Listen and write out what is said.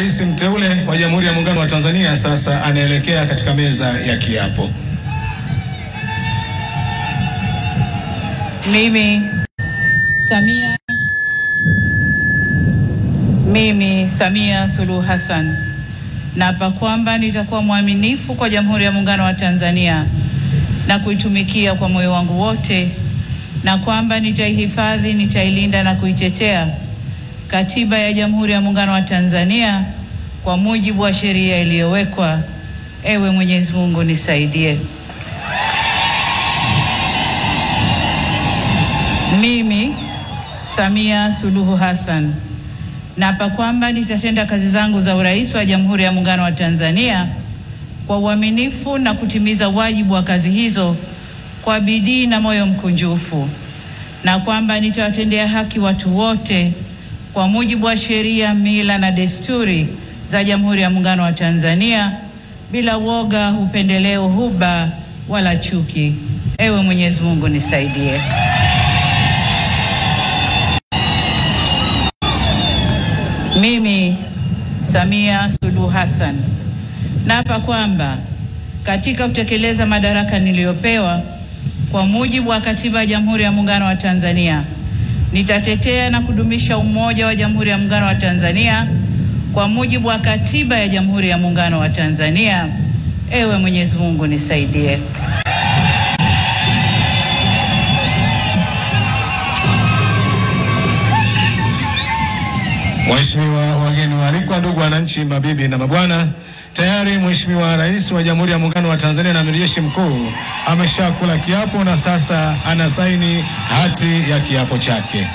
Rais mteule wa Jamhuri ya Muungano wa Tanzania sasa anaelekea katika meza ya kiapo. Mimi Samia Suluhu Hassan naapa kwamba nitakuwa mwaminifu kwa Jamhuri ya Muungano wa Tanzania na kuitumikia kwa moyo wangu wote, na kwamba nitaihifadhi, nitailinda na kuitetea Katiba ya Jamhuri ya Muungano wa Tanzania kwa mujibu wa sheria iliyowekwa. Ewe Mwenyezi Mungu nisaidie. Mimi Samia Suluhu Hassan naapa kwamba nitatenda kazi zangu za urais wa Jamhuri ya Muungano wa Tanzania kwa uaminifu na kutimiza wajibu wa kazi hizo kwa bidii na moyo mkunjufu, na kwamba nitawatendea haki watu wote kwa mujibu wa sheria, mila na desturi za Jamhuri ya Muungano wa Tanzania bila woga, upendeleo, huba wala chuki. Ewe Mwenyezi Mungu nisaidie. Mimi Samia Suluhu Hassan naapa kwamba katika kutekeleza madaraka niliyopewa kwa mujibu wa Katiba ya Jamhuri ya Muungano wa Tanzania, nitatetea na kudumisha umoja wa Jamhuri ya Muungano wa Tanzania kwa mujibu wa Katiba ya Jamhuri ya Muungano wa Tanzania. Ewe Mwenyezi Mungu nisaidie. Mheshimiwa wageni waalikwa, ndugu wananchi, mabibi na mabwana, tayari Mheshimiwa Rais wa Jamhuri ya Muungano wa Tanzania na Amiri Jeshi Mkuu ameshakula kiapo na sasa anasaini hati ya kiapo chake.